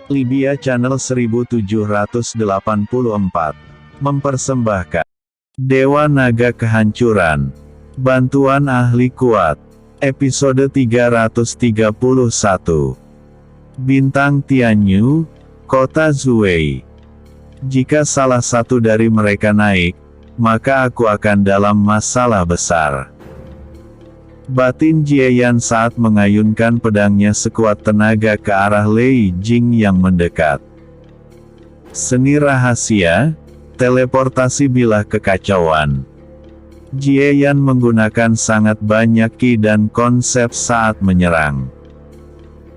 Libya Channel 1784 mempersembahkan Dewa Naga Kehancuran, Bantuan Ahli Kuat, episode 331. Bintang Tianyu, Kota Zuwei. Jika salah satu dari mereka naik, maka aku akan dalam masalah besar. Batin Jieyan saat mengayunkan pedangnya sekuat tenaga ke arah Lei Jing yang mendekat. Seni rahasia, teleportasi bilah kekacauan. Jieyan menggunakan sangat banyak ki dan konsep saat menyerang.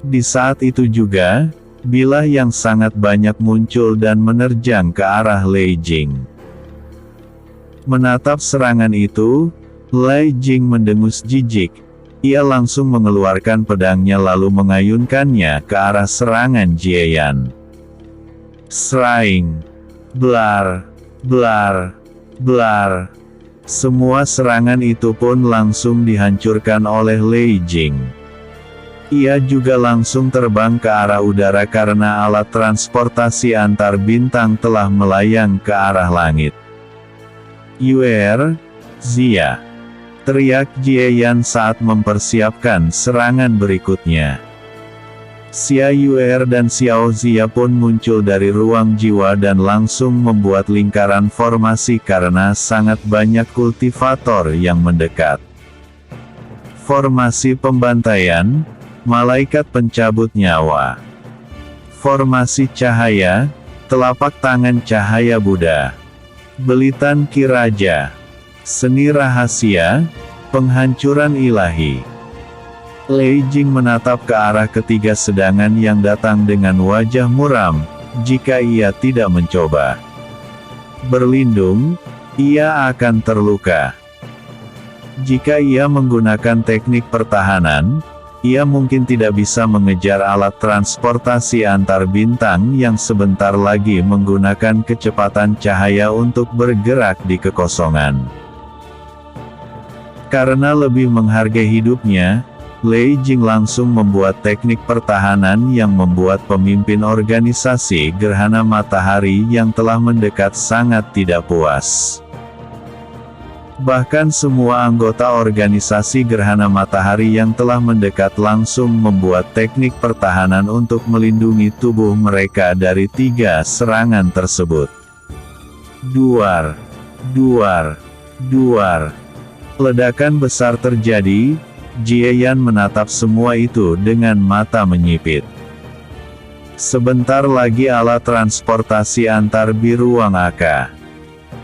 Di saat itu juga, bilah yang sangat banyak muncul dan menerjang ke arah Lei Jing. Menatap serangan itu, Lei Jing mendengus jijik. Ia langsung mengeluarkan pedangnya lalu mengayunkannya ke arah serangan Jieyan. Seraing. Blar. Blar. Blar. Semua serangan itu pun langsung dihancurkan oleh Lei Jing. Ia juga langsung terbang ke arah udara karena alat transportasi antar bintang telah melayang ke arah langit. Yuer, Zia. Teriak Jieyan saat mempersiapkan serangan berikutnya. Xia Yuer dan Xiao Zia pun muncul dari ruang jiwa dan langsung membuat lingkaran formasi karena sangat banyak kultivator yang mendekat. Formasi pembantaian, malaikat pencabut nyawa. Formasi cahaya, telapak tangan cahaya Buddha. Belitan Ki Raja. Seni rahasia, penghancuran ilahi. Lei Jing menatap ke arah ketiga sedangan yang datang dengan wajah muram, jika ia tidak mencoba berlindung, ia akan terluka. Jika ia menggunakan teknik pertahanan, ia mungkin tidak bisa mengejar alat transportasi antar bintang yang sebentar lagi menggunakan kecepatan cahaya untuk bergerak di kekosongan. Karena lebih menghargai hidupnya, Lei Jing langsung membuat teknik pertahanan yang membuat pemimpin organisasi Gerhana Matahari yang telah mendekat sangat tidak puas. Bahkan semua anggota organisasi Gerhana Matahari yang telah mendekat langsung membuat teknik pertahanan untuk melindungi tubuh mereka dari tiga serangan tersebut. Duar. Duar. Duar. Ledakan besar terjadi, Jieyan menatap semua itu dengan mata menyipit. Sebentar lagi alat transportasi antar biruang akan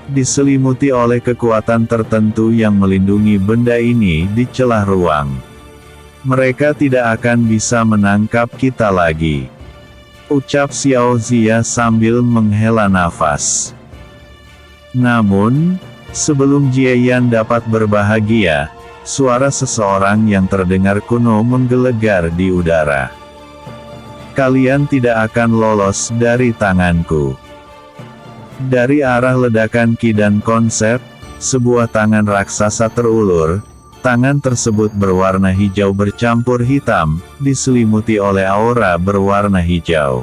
diselimuti oleh kekuatan tertentu yang melindungi benda ini di celah ruang. Mereka tidak akan bisa menangkap kita lagi. Ucap Xiao Zia sambil menghela nafas. Namun, sebelum Jieyan dapat berbahagia, suara seseorang yang terdengar kuno menggelegar di udara. Kalian tidak akan lolos dari tanganku. Dari arah ledakan ki dan konsep, sebuah tangan raksasa terulur. Tangan tersebut berwarna hijau bercampur hitam, diselimuti oleh aura berwarna hijau.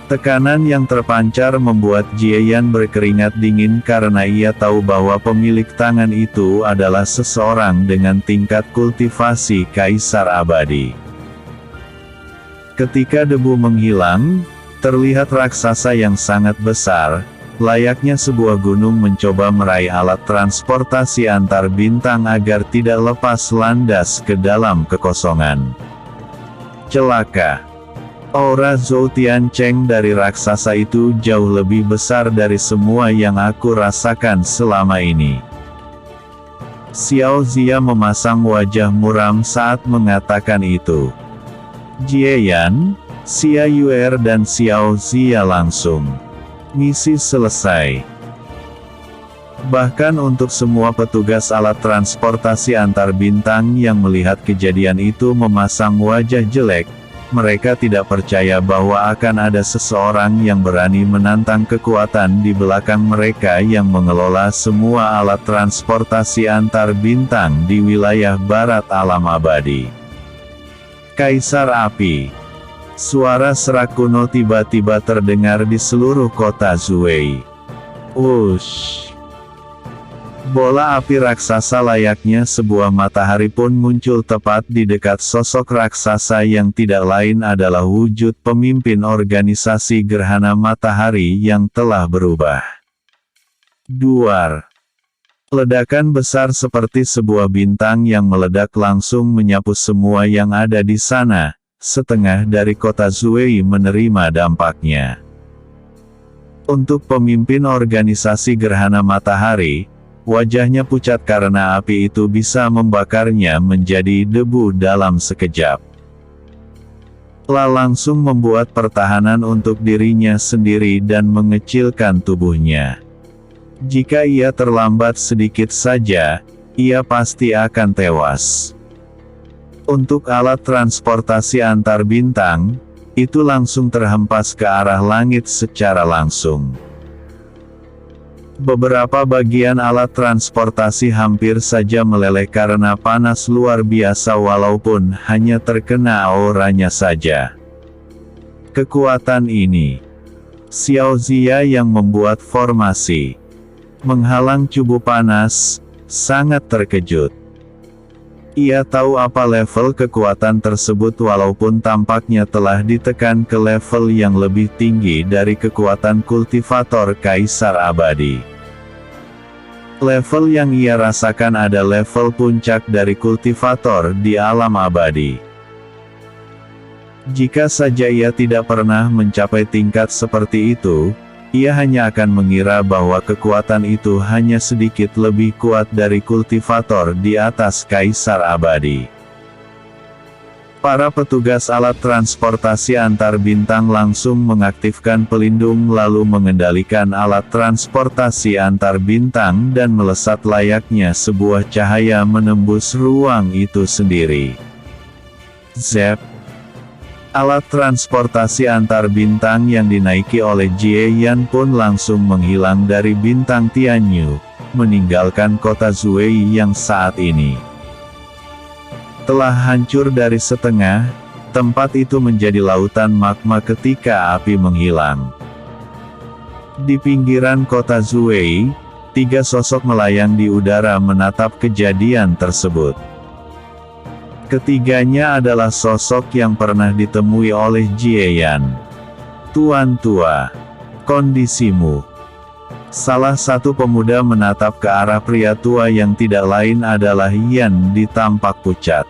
Tekanan yang terpancar membuat Jieyan berkeringat dingin karena ia tahu bahwa pemilik tangan itu adalah seseorang dengan tingkat kultivasi Kaisar Abadi. Ketika debu menghilang, terlihat raksasa yang sangat besar, layaknya sebuah gunung mencoba meraih alat transportasi antar bintang agar tidak lepas landas ke dalam kekosongan. Celaka. Aura Zhou Tiancheng dari raksasa itu jauh lebih besar dari semua yang aku rasakan selama ini. Xiao Zia memasang wajah muram saat mengatakan itu. Jieyan, Xia Yuer dan Xiao Zia langsung. Misi selesai. Bahkan untuk semua petugas alat transportasi antar bintang yang melihat kejadian itu memasang wajah jelek. Mereka tidak percaya bahwa akan ada seseorang yang berani menantang kekuatan di belakang mereka yang mengelola semua alat transportasi antar bintang di wilayah barat alam abadi. Kaisar Api. Suara serak kuno tiba-tiba terdengar di seluruh kota Zuwei. Wush! Bola api raksasa layaknya sebuah matahari pun muncul tepat di dekat sosok raksasa yang tidak lain adalah wujud pemimpin organisasi gerhana matahari yang telah berubah. Duar. Ledakan besar seperti sebuah bintang yang meledak langsung menyapu semua yang ada di sana. Setengah dari kota Zuwei menerima dampaknya. Untuk pemimpin organisasi gerhana matahari, wajahnya pucat karena api itu bisa membakarnya menjadi debu dalam sekejap. Langsung membuat pertahanan untuk dirinya sendiri dan mengecilkan tubuhnya. Jika ia terlambat sedikit saja, ia pasti akan tewas. Untuk alat transportasi antar bintang, itu langsung terhempas ke arah langit secara langsung. Beberapa bagian alat transportasi hampir saja meleleh karena panas luar biasa walaupun hanya terkena auranya saja. Kekuatan ini, Xiao Zia yang membuat formasi menghalang cubu panas, sangat terkejut. Ia tahu apa level kekuatan tersebut walaupun tampaknya telah ditekan ke level yang lebih tinggi dari kekuatan kultivator Kaisar Abadi. Level yang ia rasakan ada level puncak dari kultivator di alam abadi. Jika saja ia tidak pernah mencapai tingkat seperti itu, ia hanya akan mengira bahwa kekuatan itu hanya sedikit lebih kuat dari kultivator di atas Kaisar Abadi. Para petugas alat transportasi antar bintang langsung mengaktifkan pelindung lalu mengendalikan alat transportasi antar bintang dan melesat layaknya sebuah cahaya menembus ruang itu sendiri. Zep! Alat transportasi antar bintang yang dinaiki oleh Jie Yan pun langsung menghilang dari bintang Tianyu, meninggalkan kota Zuwei yang saat ini telah hancur dari setengah. Tempat itu menjadi lautan magma ketika api menghilang. Di pinggiran kota Zuwei, 3 sosok melayang di udara menatap kejadian tersebut. Ketiganya adalah sosok yang pernah ditemui oleh Jie Yan. Tuan tua, kondisimu. Salah satu pemuda menatap ke arah pria tua yang tidak lain adalah Yan di tampak pucat.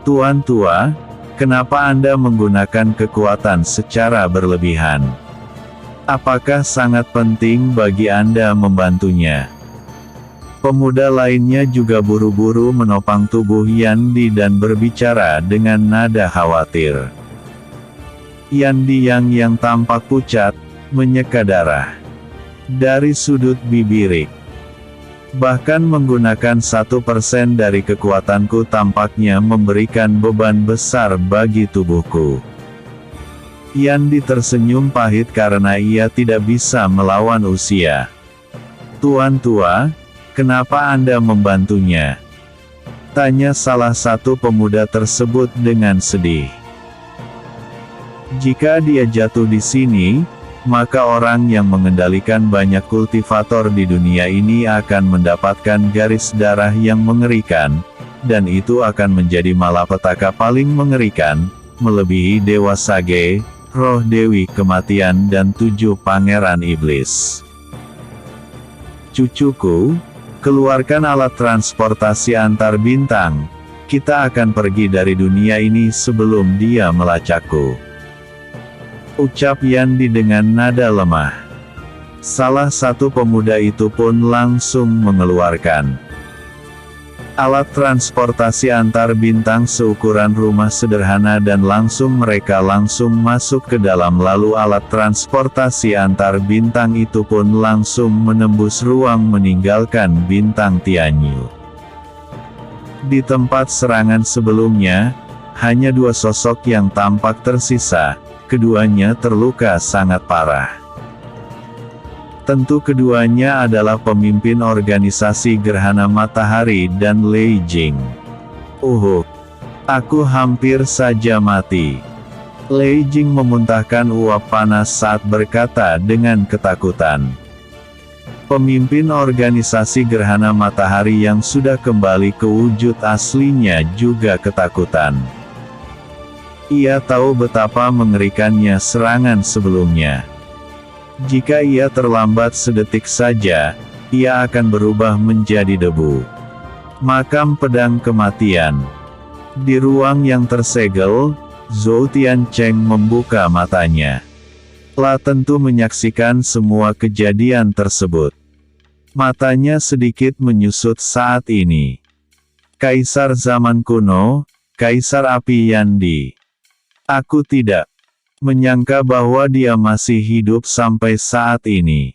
Tuan tua, kenapa Anda menggunakan kekuatan secara berlebihan? Apakah sangat penting bagi Anda membantunya? Pemuda lainnya juga buru-buru menopang tubuh Yandi dan berbicara dengan nada khawatir. Yandi yang tampak pucat, menyeka darah dari sudut bibir. Bahkan menggunakan 1% dari kekuatanku tampaknya memberikan beban besar bagi tubuhku. Yandi tersenyum pahit karena ia tidak bisa melawan usia. Tuan tua, kenapa Anda membantunya? Tanya salah satu pemuda tersebut dengan sedih. Jika dia jatuh di sini, maka orang yang mengendalikan banyak kultivator di dunia ini akan mendapatkan garis darah yang mengerikan, dan itu akan menjadi malapetaka paling mengerikan, melebihi Dewa Sage, Roh Dewi Kematian dan 7 Pangeran Iblis. Cucuku, keluarkan alat transportasi antar bintang, kita akan pergi dari dunia ini sebelum dia melacakku. Ucap Yandi dengan nada lemah. Salah satu pemuda itu pun langsung mengeluarkan alat transportasi antar bintang seukuran rumah sederhana dan mereka langsung masuk ke dalam lalu alat transportasi antar bintang itu pun langsung menembus ruang meninggalkan bintang Tianyu. Di tempat serangan sebelumnya, hanya 2 sosok yang tampak tersisa. Keduanya terluka sangat parah. Tentu keduanya adalah pemimpin organisasi Gerhana Matahari dan Lei Jing. Aku hampir saja mati. Lei Jing memuntahkan uap panas saat berkata dengan ketakutan. Pemimpin organisasi gerhana matahari yang sudah kembali ke wujud aslinya juga ketakutan. Ia tahu betapa mengerikannya serangan sebelumnya. Jika ia terlambat sedetik saja, ia akan berubah menjadi debu. Makam pedang kematian. Di ruang yang tersegel, Zhou Tiancheng membuka matanya. La tentu menyaksikan semua kejadian tersebut. Matanya sedikit menyusut saat ini. Kaisar zaman kuno, Kaisar Api Yandi. Aku tidak menyangka bahwa dia masih hidup sampai saat ini.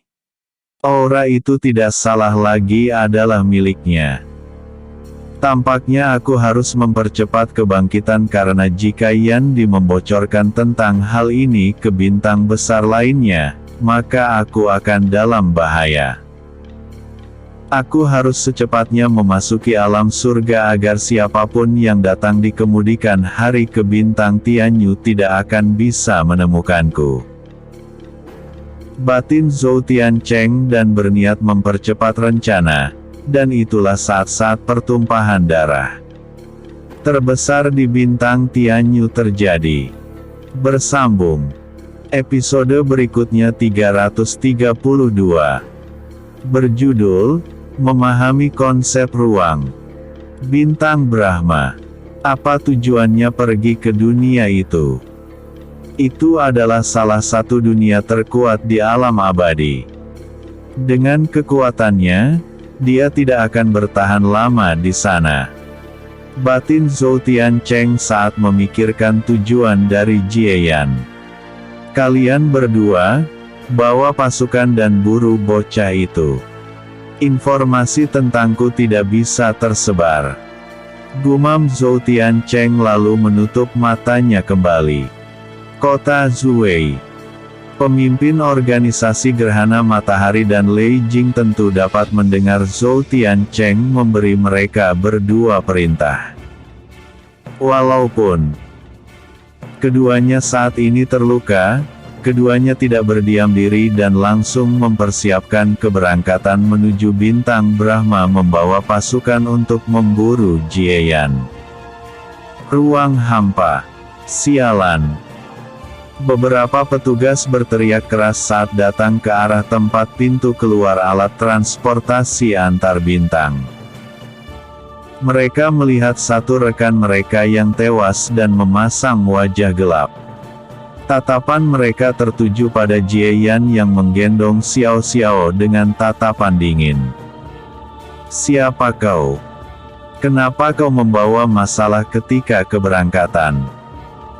Aura itu tidak salah lagi adalah miliknya. Tampaknya aku harus mempercepat kebangkitan karena jika Yandi membocorkan tentang hal ini ke bintang besar lainnya, maka aku akan dalam bahaya. Aku harus secepatnya memasuki alam surga agar siapapun yang datang di kemudian hari ke bintang Tianyu tidak akan bisa menemukanku. Batin Zhou Tiancheng dan berniat mempercepat rencana. Dan itulah saat-saat pertumpahan darah terbesar di bintang Tianyu terjadi. Bersambung. Episode berikutnya 332. Berjudul, Memahami Konsep Ruang. Bintang Brahma. Apa tujuannya pergi ke dunia itu? Itu adalah salah satu dunia terkuat di alam abadi. Dengan kekuatannya, dia tidak akan bertahan lama di sana. Batin Zhou Tiancheng saat memikirkan tujuan dari Jieyan. Kalian berdua, bawa pasukan dan buru bocah itu. Informasi tentangku tidak bisa tersebar. Gumam Zhou Tiancheng lalu menutup matanya kembali. Kota Zuwei. Pemimpin organisasi gerhana matahari dan Lei Jing tentu dapat mendengar Zhou Tiancheng memberi mereka berdua perintah. Walaupun keduanya saat ini terluka, keduanya tidak berdiam diri dan langsung mempersiapkan keberangkatan menuju bintang Brahma membawa pasukan untuk memburu Jieyan. Ruang hampa. Sialan. Beberapa petugas berteriak keras saat datang ke arah tempat pintu keluar alat transportasi antar bintang. Mereka melihat satu rekan mereka yang tewas dan memasang wajah gelap. Tatapan mereka tertuju pada Jieyan yang menggendong Xiao Xiao dengan tatapan dingin. Siapa kau? Kenapa kau membawa masalah ketika keberangkatan?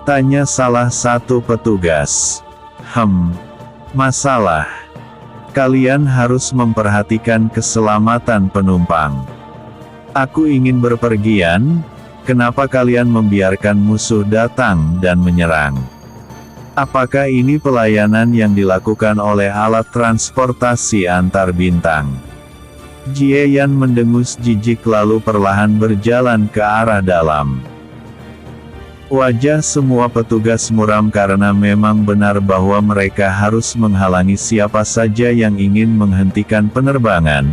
Tanya salah satu petugas. Masalah. Kalian harus memperhatikan keselamatan penumpang. Aku ingin berpergian, kenapa kalian membiarkan musuh datang dan menyerang? Apakah ini pelayanan yang dilakukan oleh alat transportasi antar bintang? Jieyan mendengus jijik lalu perlahan berjalan ke arah dalam. Wajah semua petugas muram karena memang benar bahwa mereka harus menghalangi siapa saja yang ingin menghentikan penerbangan.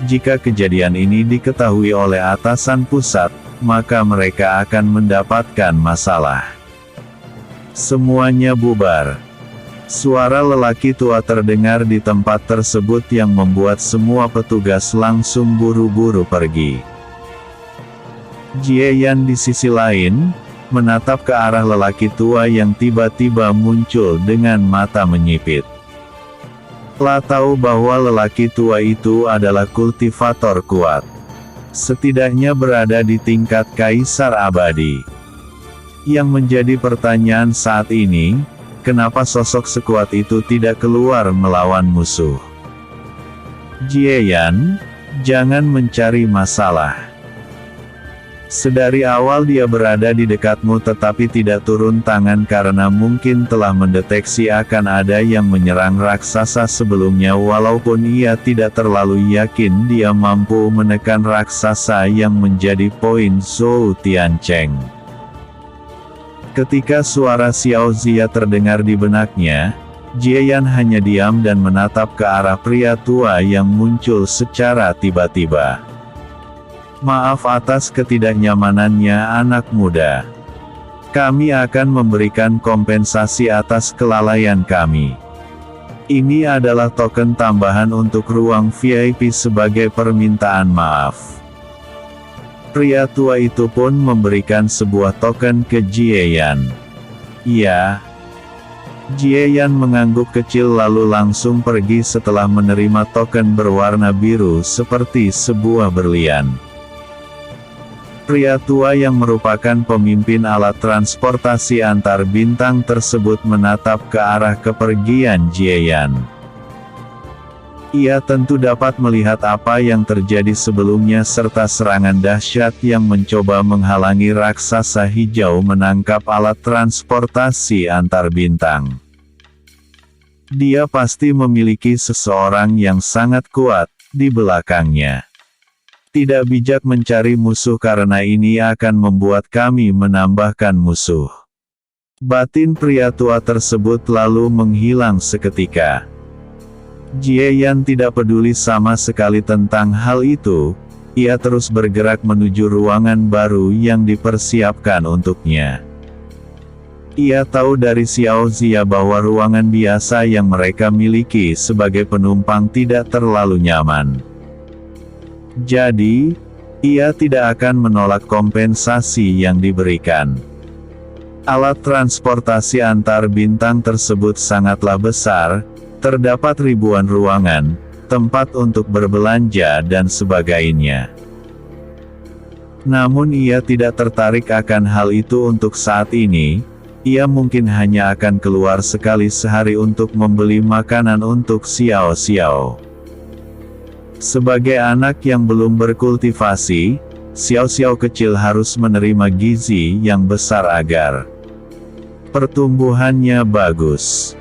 Jika kejadian ini diketahui oleh atasan pusat, maka mereka akan mendapatkan masalah. Semuanya bubar. Suara lelaki tua terdengar di tempat tersebut yang membuat semua petugas langsung buru-buru pergi. Jieyan di sisi lain, menatap ke arah lelaki tua yang tiba-tiba muncul dengan mata menyipit. La tahu bahwa lelaki tua itu adalah kultivator kuat. Setidaknya berada di tingkat kaisar abadi. Yang menjadi pertanyaan saat ini, kenapa sosok sekuat itu tidak keluar melawan musuh? Jieyan, jangan mencari masalah. Sedari awal dia berada di dekatmu tetapi tidak turun tangan karena mungkin telah mendeteksi akan ada yang menyerang raksasa sebelumnya walaupun ia tidak terlalu yakin dia mampu menekan raksasa yang menjadi poin Zhou Tiancheng. Ketika suara Xiao Zia terdengar di benaknya, Jieyan hanya diam dan menatap ke arah pria tua yang muncul secara tiba-tiba. Maaf atas ketidaknyamanannya anak muda. Kami akan memberikan kompensasi atas kelalaian kami. Ini adalah token tambahan untuk ruang VIP sebagai permintaan maaf. Pria tua itu pun memberikan sebuah token ke Jieyan. Ya. Jieyan mengangguk kecil lalu langsung pergi setelah menerima token berwarna biru seperti sebuah berlian. Pria tua yang merupakan pemimpin alat transportasi antar bintang tersebut menatap ke arah kepergian Jieyan. Ia tentu dapat melihat apa yang terjadi sebelumnya serta serangan dahsyat yang mencoba menghalangi raksasa hijau menangkap alat transportasi antar bintang. Dia pasti memiliki seseorang yang sangat kuat di belakangnya. Tidak bijak mencari musuh karena ini akan membuat kami menambahkan musuh. Batin pria tua tersebut lalu menghilang seketika. Jieyan tidak peduli sama sekali tentang hal itu, ia terus bergerak menuju ruangan baru yang dipersiapkan untuknya. Ia tahu dari Xiao Zia bahwa ruangan biasa yang mereka miliki sebagai penumpang tidak terlalu nyaman. Jadi, ia tidak akan menolak kompensasi yang diberikan. Alat transportasi antar bintang tersebut sangatlah besar, terdapat ribuan ruangan, tempat untuk berbelanja dan sebagainya. Namun ia tidak tertarik akan hal itu untuk saat ini, ia mungkin hanya akan keluar sekali sehari untuk membeli makanan untuk Xiao Xiao. Sebagai anak yang belum berkultivasi, Xiao Xiao kecil harus menerima gizi yang besar agar pertumbuhannya bagus.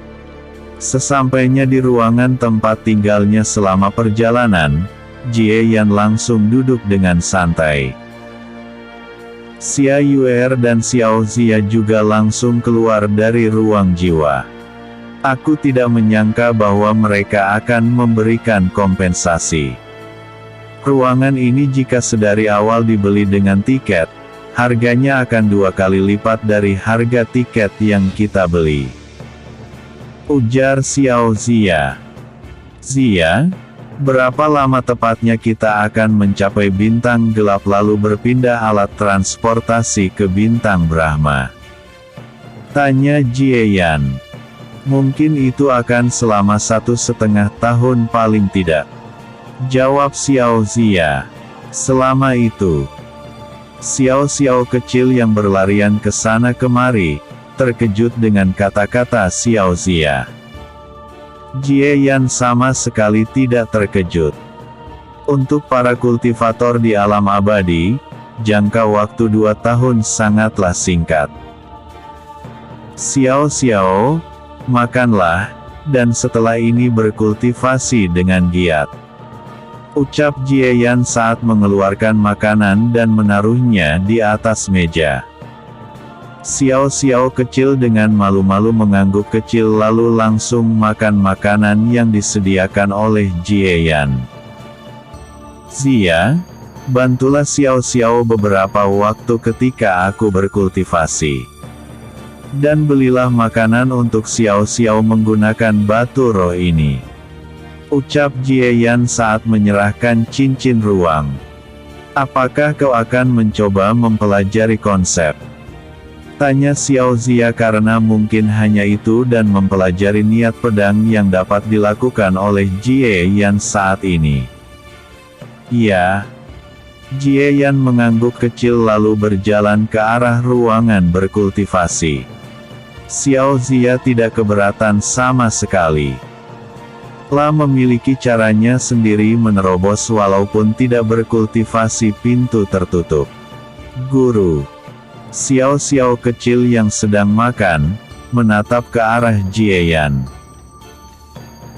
Sesampainya di ruangan tempat tinggalnya selama perjalanan, Jieyan langsung duduk dengan santai. Xia Yuer dan Xiao Zia juga langsung keluar dari ruang jiwa. Aku tidak menyangka bahwa mereka akan memberikan kompensasi. Ruangan ini jika sedari awal dibeli dengan tiket, harganya akan 2 kali lipat dari harga tiket yang kita beli. Ujar Xiao Zia. Zia, berapa lama tepatnya kita akan mencapai bintang gelap lalu berpindah alat transportasi ke bintang Brahma? Tanya Jieyan. Mungkin itu akan selama 1,5 tahun paling tidak. Jawab Xiao Zia. Selama itu. Xiao Xiao kecil yang berlarian ke sana kemari, terkejut dengan kata-kata Xiao Zia. Jieyan sama sekali tidak terkejut. Untuk para kultivator di alam abadi, jangka waktu 2 tahun sangatlah singkat. Xiao Xiao, makanlah, dan setelah ini berkultivasi dengan giat. Ucap Jieyan saat mengeluarkan makanan dan menaruhnya di atas meja. Xiao Xiao kecil dengan malu-malu mengangguk kecil lalu langsung makan makanan yang disediakan oleh Jieyan. Zia, bantulah Xiao Xiao beberapa waktu ketika aku berkultivasi. Dan belilah makanan untuk Xiao Xiao menggunakan batu roh ini. Ucap Jieyan saat menyerahkan cincin ruang. Apakah kau akan mencoba mempelajari konsep? Tanya Xiao Zia karena mungkin hanya itu dan mempelajari niat pedang yang dapat dilakukan oleh Jieyan saat ini. Ya. Jieyan mengangguk kecil lalu berjalan ke arah ruangan berkultivasi. Xiao Zia tidak keberatan sama sekali. Telah memiliki caranya sendiri menerobos walaupun tidak berkultivasi pintu tertutup. Guru. Xiao Xiao kecil yang sedang makan, menatap ke arah Jieyan.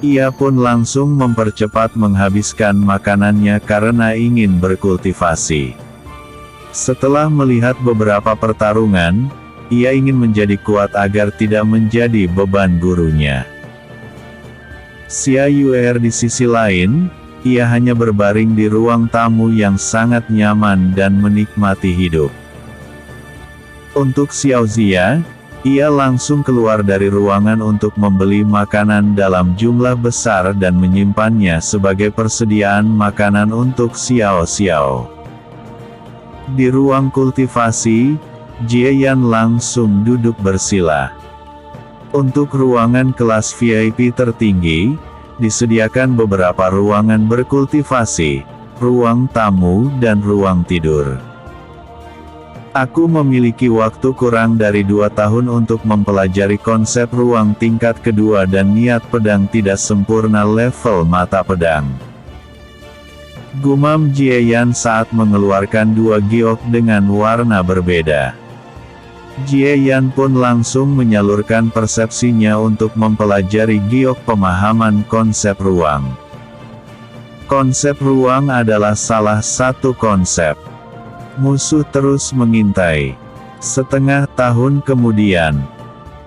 Ia pun langsung mempercepat menghabiskan makanannya karena ingin berkultivasi. Setelah melihat beberapa pertarungan, ia ingin menjadi kuat agar tidak menjadi beban gurunya. Xia Yuer di sisi lain, ia hanya berbaring di ruang tamu yang sangat nyaman dan menikmati hidup. Untuk Xiao Zia, ia langsung keluar dari ruangan untuk membeli makanan dalam jumlah besar dan menyimpannya sebagai persediaan makanan untuk Xiao Xiao. Di ruang kultivasi, Jie Yan langsung duduk bersila. Untuk ruangan kelas VIP tertinggi, disediakan beberapa ruangan berkultivasi, ruang tamu dan ruang tidur. Aku memiliki waktu kurang dari 2 tahun untuk mempelajari konsep ruang tingkat kedua dan niat pedang tidak sempurna level mata pedang. Gumam Jie Yan saat mengeluarkan 2 giok dengan warna berbeda. Jie Yan pun langsung menyalurkan persepsinya untuk mempelajari giok pemahaman konsep ruang. Konsep ruang adalah salah satu konsep. Musuh terus mengintai. Setengah tahun kemudian,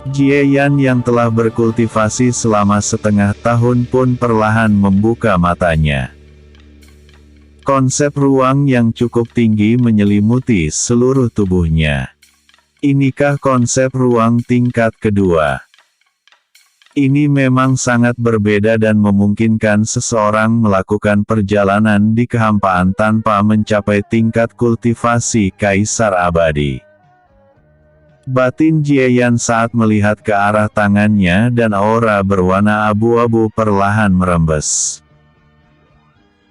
Jie Yan yang telah berkultivasi selama setengah tahun pun perlahan membuka matanya. Konsep ruang yang cukup tinggi menyelimuti seluruh tubuhnya. Inikah konsep ruang tingkat kedua? Ini memang sangat berbeda dan memungkinkan seseorang melakukan perjalanan di kehampaan tanpa mencapai tingkat kultivasi kaisar abadi. Batin Jie Yan saat melihat ke arah tangannya dan aura berwarna abu-abu perlahan merembes.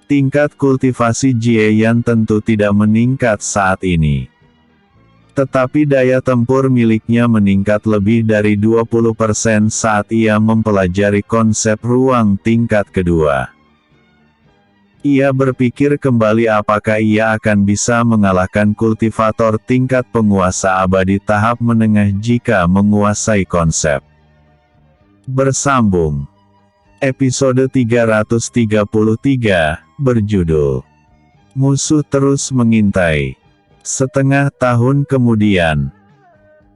Tingkat kultivasi Jie Yan tentu tidak meningkat saat ini. Tetapi daya tempur miliknya meningkat lebih dari 20% saat ia mempelajari konsep ruang tingkat kedua. Ia berpikir kembali apakah ia akan bisa mengalahkan kultivator tingkat penguasa abadi tahap menengah jika menguasai konsep. Bersambung. Episode 333, berjudul Musuh Terus Mengintai. Setengah tahun kemudian,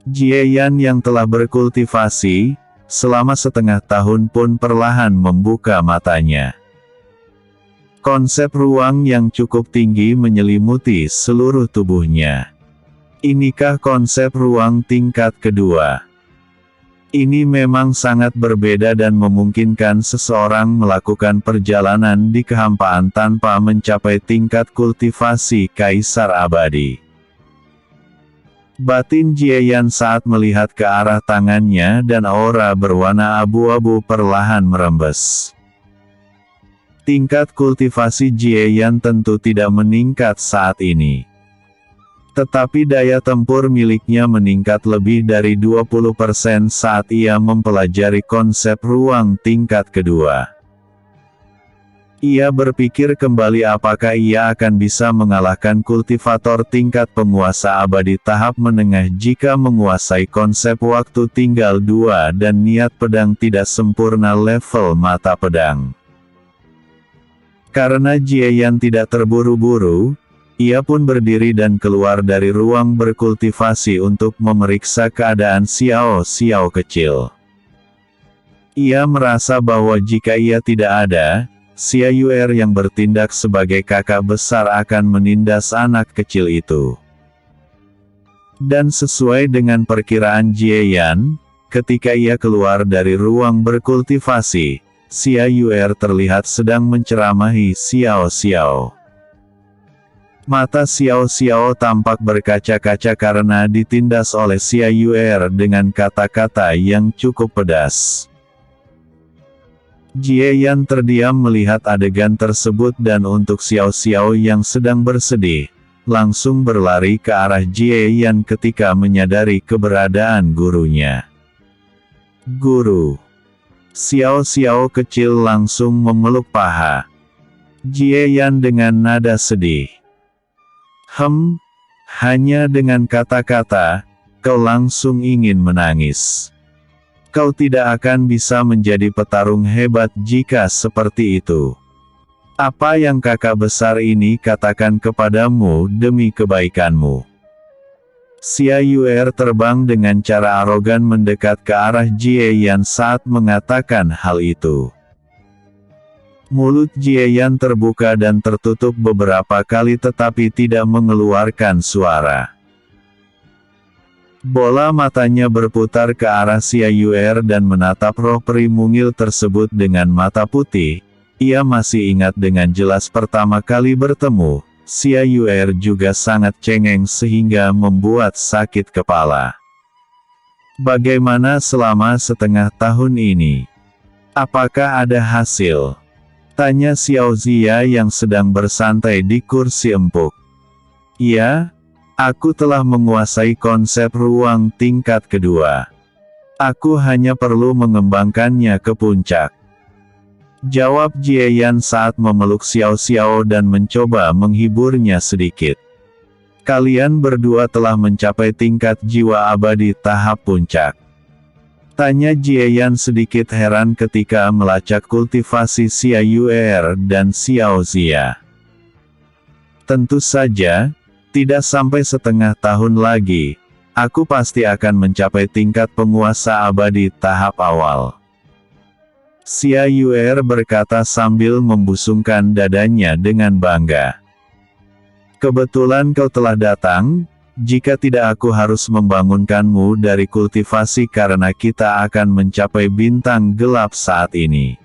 Jie Yan yang telah berkultivasi selama setengah tahun pun perlahan membuka matanya. Konsep ruang yang cukup tinggi menyelimuti seluruh tubuhnya. Inikah konsep ruang tingkat kedua? Ini memang sangat berbeda dan memungkinkan seseorang melakukan perjalanan di kehampaan tanpa mencapai tingkat kultivasi kaisar abadi. Batin Jie Yan saat melihat ke arah tangannya dan aura berwarna abu-abu perlahan merembes. Tingkat kultivasi Jie Yan tentu tidak meningkat saat ini. Tetapi daya tempur miliknya meningkat lebih dari 20% saat ia mempelajari konsep ruang tingkat kedua. Ia berpikir kembali apakah ia akan bisa mengalahkan kultivator tingkat penguasa abadi tahap menengah jika menguasai konsep waktu tinggal 2 dan niat pedang tidak sempurna level mata pedang. Karena Jie Yan tidak terburu-buru, ia pun berdiri dan keluar dari ruang berkultivasi untuk memeriksa keadaan Xiao Xiao kecil. Ia merasa bahwa jika ia tidak ada, Xia Yuer yang bertindak sebagai kakak besar akan menindas anak kecil itu. Dan sesuai dengan perkiraan Jie Yan, ketika ia keluar dari ruang berkultivasi, Xia Yuer terlihat sedang menceramahi Xiao Xiao. Mata Xiao Xiao tampak berkaca-kaca karena ditindas oleh Xia Yuer dengan kata-kata yang cukup pedas. Jie Yan terdiam melihat adegan tersebut dan untuk Xiao Xiao yang sedang bersedih, langsung berlari ke arah Jie Yan ketika menyadari keberadaan gurunya. Guru. Xiao Xiao kecil langsung memeluk paha Jie Yan dengan nada sedih. Hanya dengan kata-kata, kau langsung ingin menangis. Kau tidak akan bisa menjadi petarung hebat jika seperti itu. Apa yang kakak besar ini katakan kepadamu demi kebaikanmu? Xia Yuer terbang dengan cara arogan mendekat ke arah Jie Yan saat mengatakan hal itu. Mulut Jie Yan terbuka dan tertutup beberapa kali tetapi tidak mengeluarkan suara. Bola matanya berputar ke arah Xia Yuer dan menatap roh peri mungil tersebut dengan mata putih. Ia masih ingat dengan jelas pertama kali bertemu. Xia Yuer juga sangat cengeng sehingga membuat sakit kepala. Bagaimana selama setengah tahun ini? Apakah ada hasil? Tanya Xiao Zia yang sedang bersantai di kursi empuk. Ya, aku telah menguasai konsep ruang tingkat kedua. Aku hanya perlu mengembangkannya ke puncak. Jawab Jie Yan saat memeluk Xiao Xiao dan mencoba menghiburnya sedikit. Kalian berdua telah mencapai tingkat jiwa abadi tahap puncak. Tanya Jie Yan sedikit heran ketika melacak kultivasi Xia Yuer dan Xiao Zia. Tentu saja, tidak sampai setengah tahun lagi, aku pasti akan mencapai tingkat penguasa abadi tahap awal. Xia Yuer berkata sambil membusungkan dadanya dengan bangga. Kebetulan kau telah datang, jika tidak aku harus membangunkanmu dari kultivasi karena kita akan mencapai bintang gelap saat ini.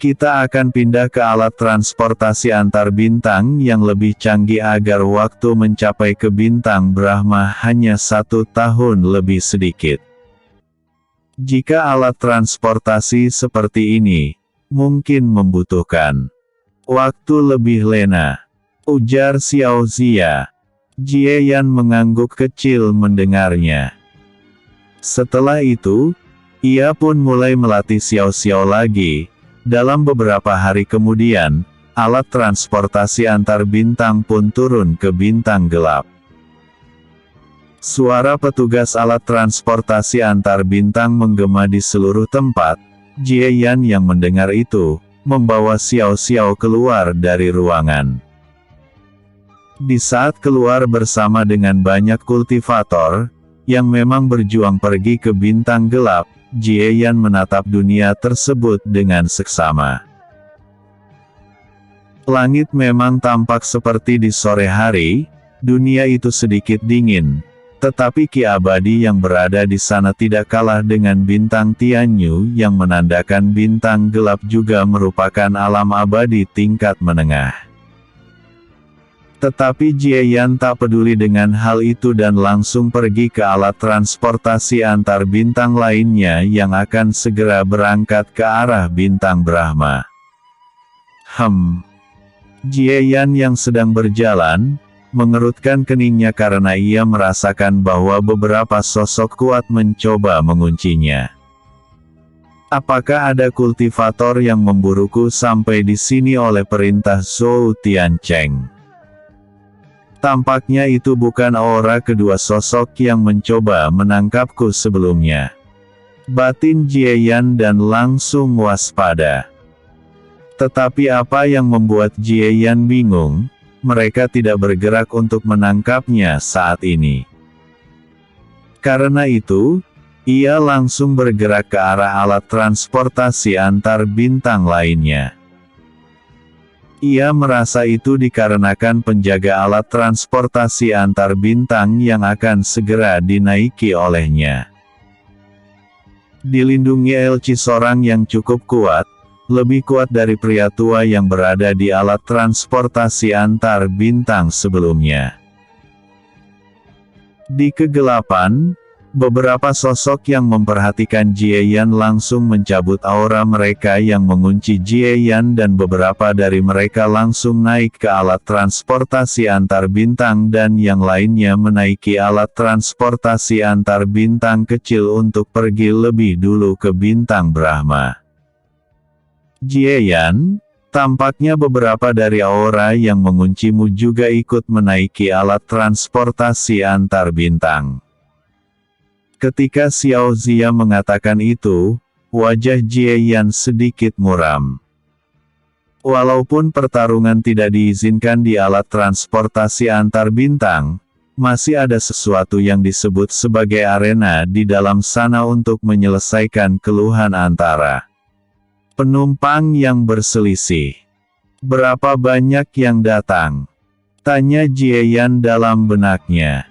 Kita akan pindah ke alat transportasi antar bintang yang lebih canggih agar waktu mencapai ke bintang Brahma hanya 1 tahun lebih sedikit. Jika alat transportasi seperti ini, mungkin membutuhkan waktu lebih lena, ujar Xiao Zia. Jie Yan mengangguk kecil mendengarnya. Setelah itu, ia pun mulai melatih Xiao Xiao lagi. Dalam beberapa hari kemudian, alat transportasi antar bintang pun turun ke bintang gelap. Suara petugas alat transportasi antar bintang menggema di seluruh tempat. Jie Yan yang mendengar itu, membawa Xiao Xiao keluar dari ruangan. Di saat keluar bersama dengan banyak kultivator, yang memang berjuang pergi ke bintang gelap, Jie Yan menatap dunia tersebut dengan seksama. Langit memang tampak seperti di sore hari, dunia itu sedikit dingin. Tetapi Ki abadi yang berada di sana tidak kalah dengan bintang Tianyu yang menandakan bintang gelap juga merupakan alam abadi tingkat menengah. Tetapi Jie Yan tak peduli dengan hal itu dan langsung pergi ke alat transportasi antar bintang lainnya yang akan segera berangkat ke arah bintang Brahma. Jie Yan yang sedang berjalan, mengerutkan keningnya karena ia merasakan bahwa beberapa sosok kuat mencoba menguncinya. Apakah ada kultivator yang memburuku sampai di sini oleh perintah Zhou Tiancheng? Tampaknya itu bukan aura kedua sosok yang mencoba menangkapku sebelumnya. Batin Jie Yan dan langsung waspada. Tetapi apa yang membuat Jie Yan bingung? Mereka tidak bergerak untuk menangkapnya saat ini. Karena itu, ia langsung bergerak ke arah alat transportasi antar bintang lainnya. Ia merasa itu dikarenakan penjaga alat transportasi antar bintang yang akan segera dinaiki olehnya. Dilindungi ilmu seorang yang cukup kuat, lebih kuat dari pria tua yang berada di alat transportasi antar bintang sebelumnya. Di kegelapan, beberapa sosok yang memperhatikan Jie Yan langsung mencabut aura mereka yang mengunci Jie Yan dan beberapa dari mereka langsung naik ke alat transportasi antar bintang dan yang lainnya menaiki alat transportasi antar bintang kecil untuk pergi lebih dulu ke bintang Brahma. Jie Yan, tampaknya beberapa dari aura yang menguncimu juga ikut menaiki alat transportasi antar bintang. Ketika Xiao Zia mengatakan itu, wajah Jie Yan sedikit muram. Walaupun pertarungan tidak diizinkan di alat transportasi antar bintang, masih ada sesuatu yang disebut sebagai arena di dalam sana untuk menyelesaikan keluhan antara penumpang yang berselisih. Berapa banyak yang datang? Tanya Jiayan dalam benaknya.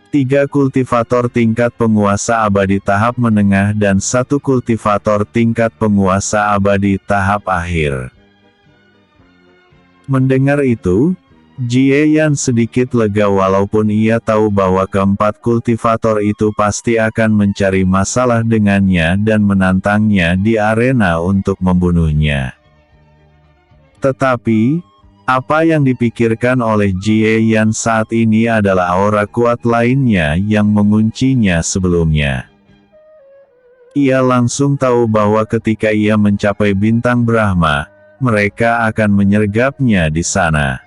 3 kultivator tingkat penguasa abadi tahap menengah dan 1 kultivator tingkat penguasa abadi tahap akhir. Mendengar itu, Jiayan sedikit lega walaupun ia tahu bahwa keempat kultivator itu pasti akan mencari masalah dengannya dan menantangnya di arena untuk membunuhnya. Tetapi, apa yang dipikirkan oleh Jiayan saat ini adalah aura kuat lainnya yang menguncinya sebelumnya. Ia langsung tahu bahwa ketika ia mencapai bintang Brahma, mereka akan menyergapnya di sana.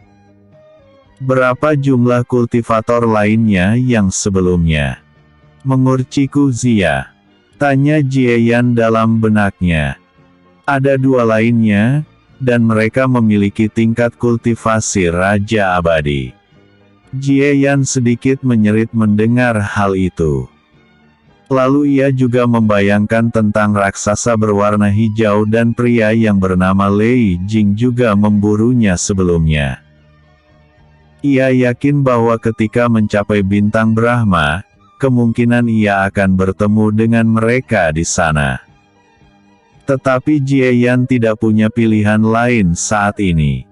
Berapa jumlah kultivator lainnya yang sebelumnya mengurciku Zia? Tanya Jiayan dalam benaknya. Ada 2 lainnya, dan mereka memiliki tingkat kultivasi Raja Abadi. Jiayan sedikit menyerit mendengar hal itu. Lalu ia juga membayangkan tentang raksasa berwarna hijau dan pria yang bernama Lei Jing juga memburunya sebelumnya. Ia yakin bahwa ketika mencapai bintang Brahma, kemungkinan ia akan bertemu dengan mereka di sana. Tetapi Jiayan tidak punya pilihan lain saat ini.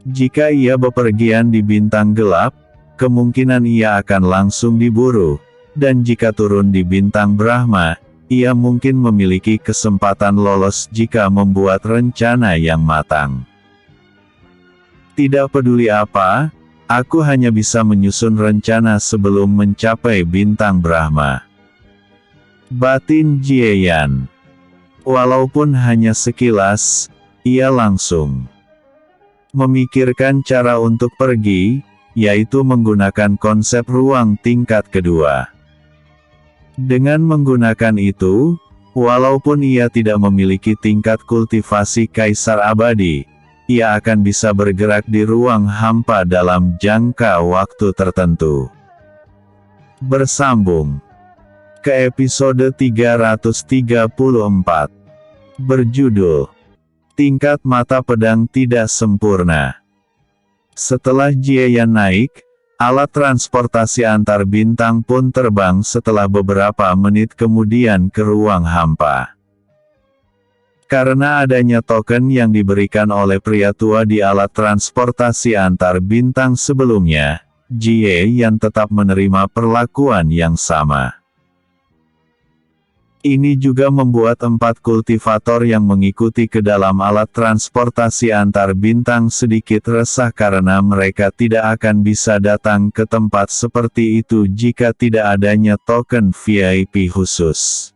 Jika ia bepergian di bintang gelap, kemungkinan ia akan langsung diburu, dan jika turun di bintang Brahma, ia mungkin memiliki kesempatan lolos jika membuat rencana yang matang. Tidak peduli apa, aku hanya bisa menyusun rencana sebelum mencapai bintang Brahma. Batin Jiayan. Walaupun hanya sekilas, ia langsung memikirkan cara untuk pergi, yaitu menggunakan konsep ruang tingkat kedua. Dengan menggunakan itu, walaupun ia tidak memiliki tingkat kultivasi Kaisar Abadi, ia akan bisa bergerak di ruang hampa dalam jangka waktu tertentu. Bersambung ke episode 334. Berjudul Tingkat Mata Pedang Tidak Sempurna. Setelah Jiayan naik, alat transportasi antar bintang pun terbang setelah beberapa menit kemudian ke ruang hampa. Karena adanya token yang diberikan oleh pria tua di alat transportasi antar bintang sebelumnya, Jiayan tetap menerima perlakuan yang sama. Ini juga membuat 4 kultivator yang mengikuti ke dalam alat transportasi antar bintang sedikit resah karena mereka tidak akan bisa datang ke tempat seperti itu jika tidak adanya token VIP khusus.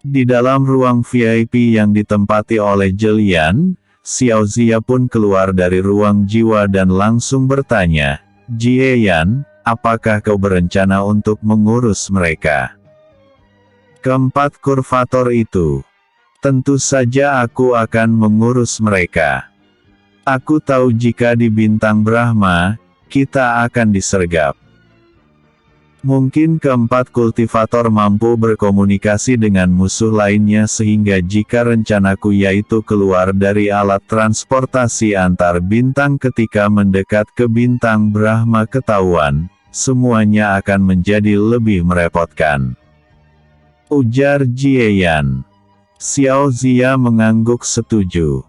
Di dalam ruang VIP yang ditempati oleh Jelian, Xiao Zia pun keluar dari ruang jiwa dan langsung bertanya, Jiayan, apakah kau berencana untuk mengurus mereka? Keempat kurvator itu. Tentu saja aku akan mengurus mereka. Aku tahu jika di bintang Brahma, kita akan disergap. Mungkin keempat kultivator mampu berkomunikasi dengan musuh lainnya sehingga jika rencanaku yaitu keluar dari alat transportasi antar bintang ketika mendekat ke bintang Brahma ketahuan, semuanya akan menjadi lebih merepotkan. Ujar Jiayan. Xiao Zia mengangguk setuju.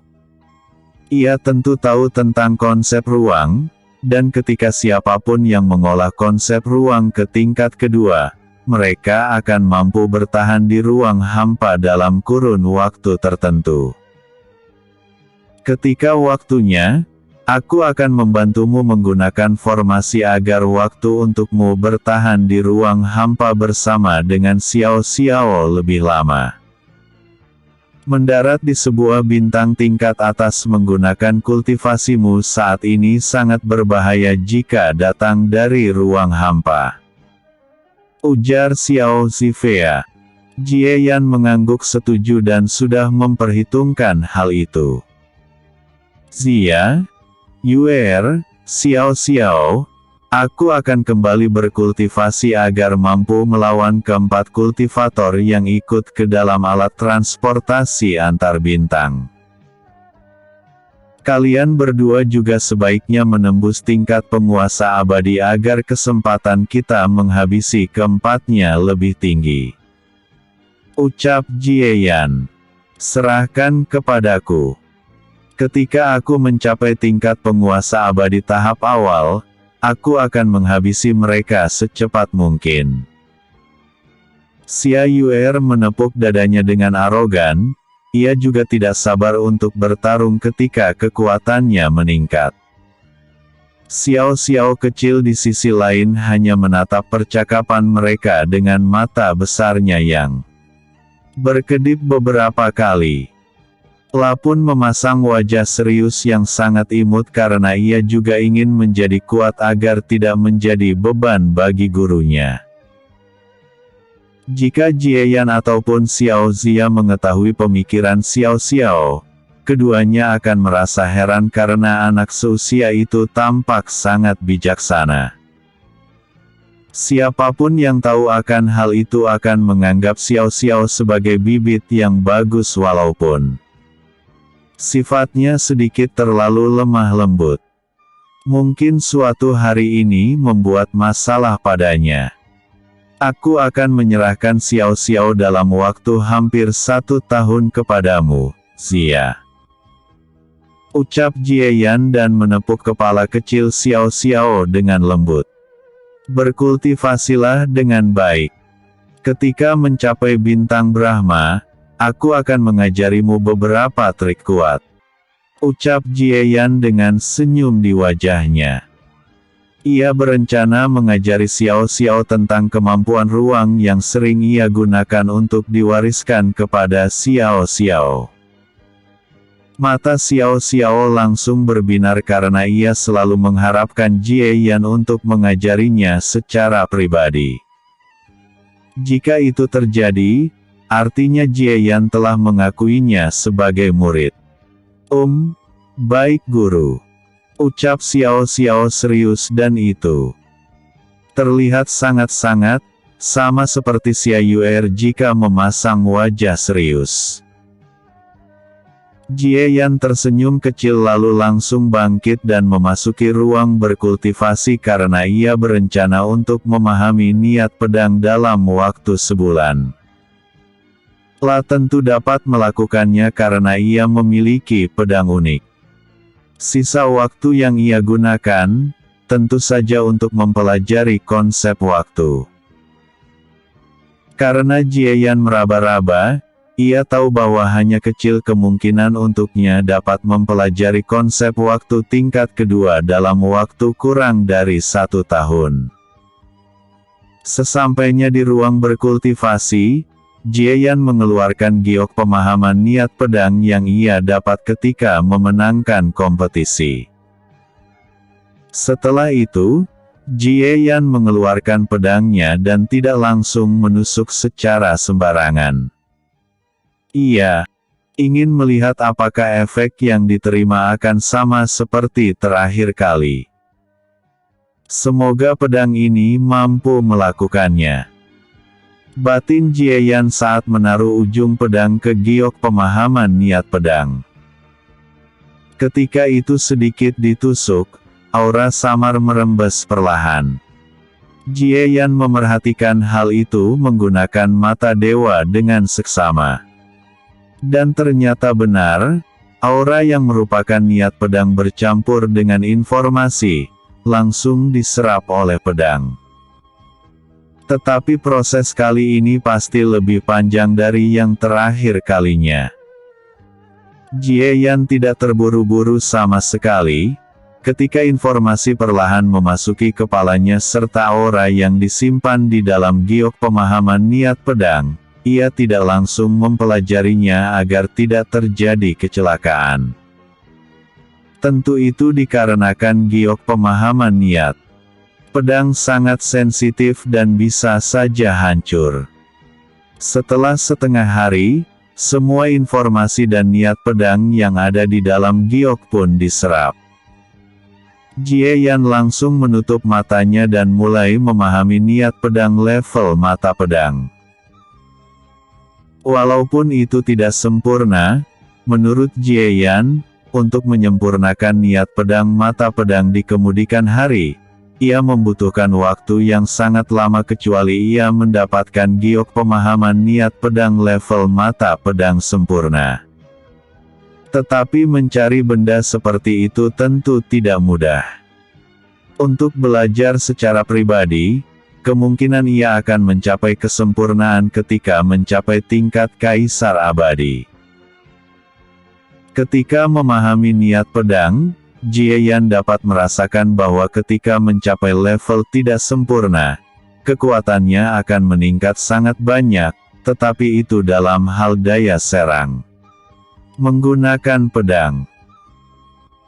Ia tentu tahu tentang konsep ruang, dan ketika siapapun yang mengolah konsep ruang ke tingkat kedua, mereka akan mampu bertahan di ruang hampa dalam kurun waktu tertentu. Ketika waktunya, aku akan membantumu menggunakan formasi agar waktu untukmu bertahan di ruang hampa bersama dengan Xiao Xiao lebih lama. Mendarat di sebuah bintang tingkat atas menggunakan kultivasimu saat ini sangat berbahaya jika datang dari ruang hampa. Ujar Xiao Zifea. Jiayan mengangguk setuju dan sudah memperhitungkan hal itu. Zia, Yuer, Xiao Xiao, aku akan kembali berkultivasi agar mampu melawan keempat kultivator yang ikut ke dalam alat transportasi antar bintang. Kalian berdua juga sebaiknya menembus tingkat penguasa abadi agar kesempatan kita menghabisi keempatnya lebih tinggi. Ucap Jie Yan. Serahkan kepadaku. Ketika aku mencapai tingkat penguasa abadi tahap awal, aku akan menghabisi mereka secepat mungkin. Xia Yuer menepuk dadanya dengan arogan, ia juga tidak sabar untuk bertarung ketika kekuatannya meningkat. Xiao Xiao kecil di sisi lain hanya menatap percakapan mereka dengan mata besarnya yang berkedip beberapa kali. La pun memasang wajah serius yang sangat imut karena ia juga ingin menjadi kuat agar tidak menjadi beban bagi gurunya. Jika Jie Yan ataupun Xiao Zia mengetahui pemikiran Xiao Xiao, keduanya akan merasa heran karena anak seusia itu tampak sangat bijaksana. Siapapun yang tahu akan hal itu akan menganggap Xiao Xiao sebagai bibit yang bagus walaupun sifatnya sedikit terlalu lemah lembut. Mungkin suatu hari ini membuat masalah padanya. Aku akan menyerahkan Xiao Xiao dalam waktu hampir 1 tahun kepadamu, Zia. Ucap Jie Yan dan menepuk kepala kecil Xiao Xiao dengan lembut. Berkultivasilah dengan baik. Ketika mencapai bintang Brahma, aku akan mengajarimu beberapa trik kuat. Ucap Jie Yan dengan senyum di wajahnya. Ia berencana mengajari Xiao Xiao tentang kemampuan ruang yang sering ia gunakan untuk diwariskan kepada Xiao Xiao. Mata Xiao Xiao langsung berbinar karena ia selalu mengharapkan Jie Yan untuk mengajarinya secara pribadi. Jika itu terjadi, artinya Jie Yan telah mengakuinya sebagai murid. Baik guru. Ucap Xiao Xiao serius dan itu terlihat sangat-sangat sama seperti Xia Yuer jika memasang wajah serius. Jie Yan tersenyum kecil lalu langsung bangkit dan memasuki ruang berkultivasi karena ia berencana untuk memahami niat pedang dalam waktu sebulan. La tentu dapat melakukannya karena ia memiliki pedang unik. Sisa waktu yang ia gunakan, tentu saja untuk mempelajari konsep waktu. Karena Jie Yan meraba-raba, ia tahu bahwa hanya kecil kemungkinan untuknya dapat mempelajari konsep waktu tingkat kedua dalam waktu kurang dari 1 tahun. Sesampainya di ruang berkultivasi, Jie Yan mengeluarkan giok pemahaman niat pedang yang ia dapat ketika memenangkan kompetisi. Setelah itu, Jie Yan mengeluarkan pedangnya dan tidak langsung menusuk secara sembarangan. Ia ingin melihat apakah efek yang diterima akan sama seperti terakhir kali. Semoga pedang ini mampu melakukannya. Batin Jie Yan saat menaruh ujung pedang ke giok pemahaman niat pedang. Ketika itu sedikit ditusuk, aura samar merembes perlahan. Jie Yan memerhatikan hal itu menggunakan mata dewa dengan seksama. Dan ternyata benar, aura yang merupakan niat pedang bercampur dengan informasi, langsung diserap oleh pedang. Tetapi proses kali ini pasti lebih panjang dari yang terakhir kalinya. Jie Yan tidak terburu-buru sama sekali, ketika informasi perlahan memasuki kepalanya serta aura yang disimpan di dalam giok pemahaman niat pedang, ia tidak langsung mempelajarinya agar tidak terjadi kecelakaan. Tentu itu dikarenakan giok pemahaman niat pedang sangat sensitif dan bisa saja hancur. Setelah setengah hari, semua informasi dan niat pedang yang ada di dalam giok pun diserap. Jie Yan langsung menutup matanya dan mulai memahami niat pedang level mata pedang. Walaupun itu tidak sempurna, menurut Jie Yan, untuk menyempurnakan niat pedang mata pedang di kemudian hari, ia membutuhkan waktu yang sangat lama kecuali ia mendapatkan giok pemahaman niat pedang level mata pedang sempurna. Tetapi mencari benda seperti itu tentu tidak mudah. Untuk belajar secara pribadi, kemungkinan ia akan mencapai kesempurnaan ketika mencapai tingkat kaisar abadi. Ketika memahami niat pedang, Jie Yan dapat merasakan bahwa ketika mencapai level tidak sempurna, kekuatannya akan meningkat sangat banyak, tetapi itu dalam hal daya serang. Menggunakan pedang.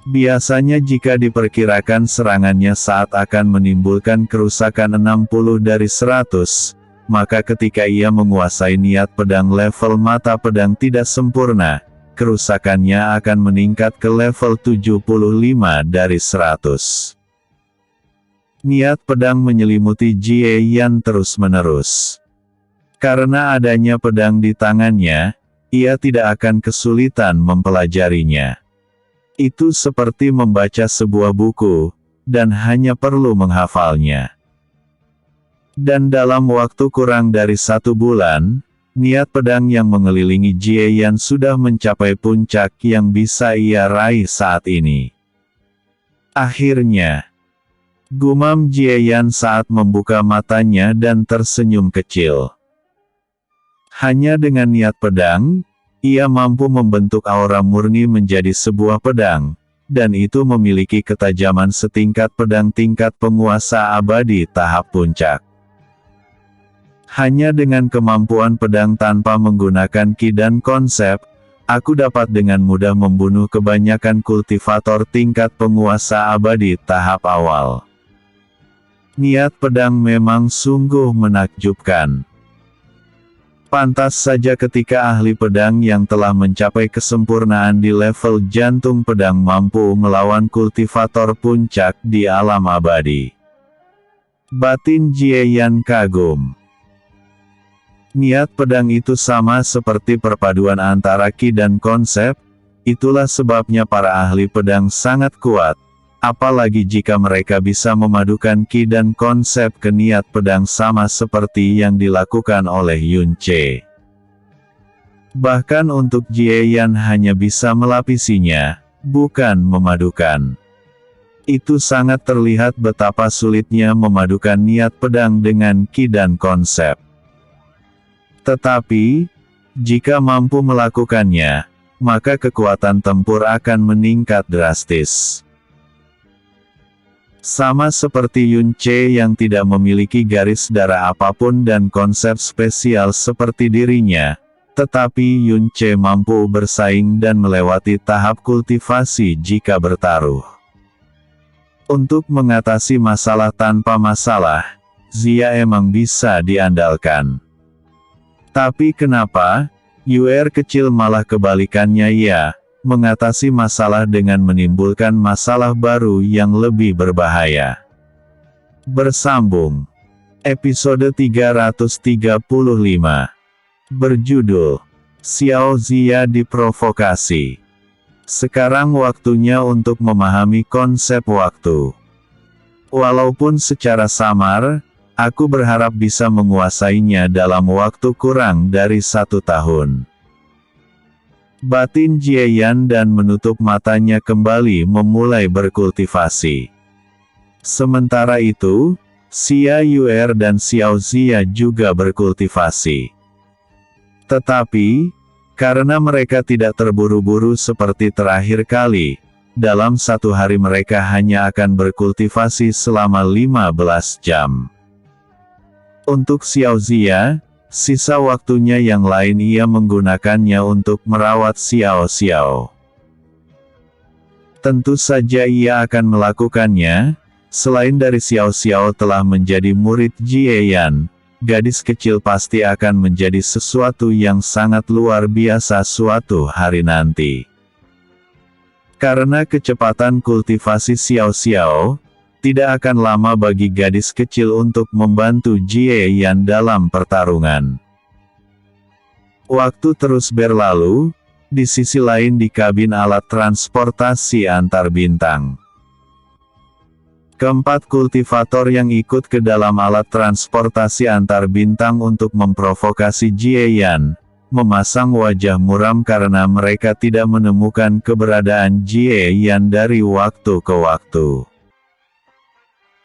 Biasanya jika diperkirakan serangannya saat akan menimbulkan kerusakan 60 dari 100, maka ketika ia menguasai niat pedang level mata pedang tidak sempurna, kerusakannya akan meningkat ke level 75 dari 100. Niat pedang menyelimuti Jie Yan terus-menerus. Karena adanya pedang di tangannya, ia tidak akan kesulitan mempelajarinya. Itu seperti membaca sebuah buku, dan hanya perlu menghafalnya. Dan dalam waktu kurang dari 1 bulan, niat pedang yang mengelilingi Jie Yan sudah mencapai puncak yang bisa ia raih saat ini. Akhirnya, gumam Jie Yan saat membuka matanya dan tersenyum kecil. Hanya dengan niat pedang, ia mampu membentuk aura murni menjadi sebuah pedang, dan itu memiliki ketajaman setingkat pedang tingkat penguasa abadi tahap puncak. Hanya dengan kemampuan pedang tanpa menggunakan ki dan konsep, aku dapat dengan mudah membunuh kebanyakan kultivator tingkat penguasa abadi tahap awal. Niat pedang memang sungguh menakjubkan. Pantas saja ketika ahli pedang yang telah mencapai kesempurnaan di level jantung pedang mampu melawan kultivator puncak di alam abadi. Batin Jie Yan kagum. Niat pedang itu sama seperti perpaduan antara ki dan konsep, itulah sebabnya para ahli pedang sangat kuat, apalagi jika mereka bisa memadukan ki dan konsep ke niat pedang sama seperti yang dilakukan oleh Yun Ce. Bahkan untuk Jie Yan hanya bisa melapisinya, bukan memadukan. Itu sangat terlihat betapa sulitnya memadukan niat pedang dengan ki dan konsep. Tetapi, jika mampu melakukannya, maka kekuatan tempur akan meningkat drastis. Sama seperti Yun Ce yang tidak memiliki garis darah apapun dan konsep spesial seperti dirinya, tetapi Yun Ce mampu bersaing dan melewati tahap kultivasi jika bertaruh. Untuk mengatasi masalah tanpa masalah, Zia emang bisa diandalkan. Tapi kenapa, UR kecil malah kebalikannya ya, mengatasi masalah dengan menimbulkan masalah baru yang lebih berbahaya. Bersambung. Episode 335. Berjudul, Xiao Zia diprovokasi. Sekarang waktunya untuk memahami konsep waktu. Walaupun secara samar, aku berharap bisa menguasainya dalam waktu kurang dari 1 tahun. Batin Jie Yan dan menutup matanya kembali memulai berkultivasi. Sementara itu, Xia Yuer dan Xiao Zia juga berkultivasi. Tetapi, karena mereka tidak terburu-buru seperti terakhir kali, dalam 1 hari mereka hanya akan berkultivasi selama 15 jam. Untuk Xiao Zia, sisa waktunya yang lain ia menggunakannya untuk merawat Xiao Xiao. Tentu saja ia akan melakukannya, selain dari Xiao Xiao telah menjadi murid Jie Yan, gadis kecil pasti akan menjadi sesuatu yang sangat luar biasa suatu hari nanti. Karena kecepatan kultivasi Xiao Xiao, tidak akan lama bagi gadis kecil untuk membantu Jie Yan dalam pertarungan. Waktu terus berlalu, di sisi lain di kabin alat transportasi antar bintang. Keempat kultivator yang ikut ke dalam alat transportasi antar bintang untuk memprovokasi Jie Yan, memasang wajah muram karena mereka tidak menemukan keberadaan Jie Yan dari waktu ke waktu.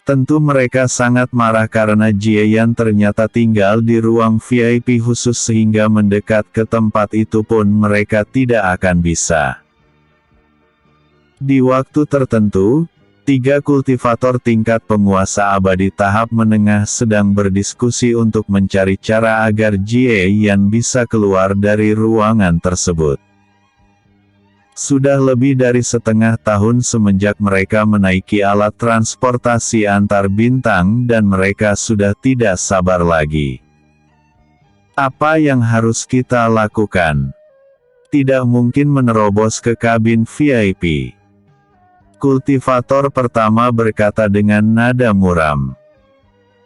Tentu mereka sangat marah karena Jie Yan ternyata tinggal di ruang VIP khusus sehingga mendekat ke tempat itu pun mereka tidak akan bisa. Di waktu tertentu, 3 kultivator tingkat penguasa abadi tahap menengah sedang berdiskusi untuk mencari cara agar Jie Yan bisa keluar dari ruangan tersebut. Sudah lebih dari setengah tahun semenjak mereka menaiki alat transportasi antar bintang dan mereka sudah tidak sabar lagi. Apa yang harus kita lakukan? Tidak mungkin menerobos ke kabin VIP. Kultivator pertama berkata dengan nada muram.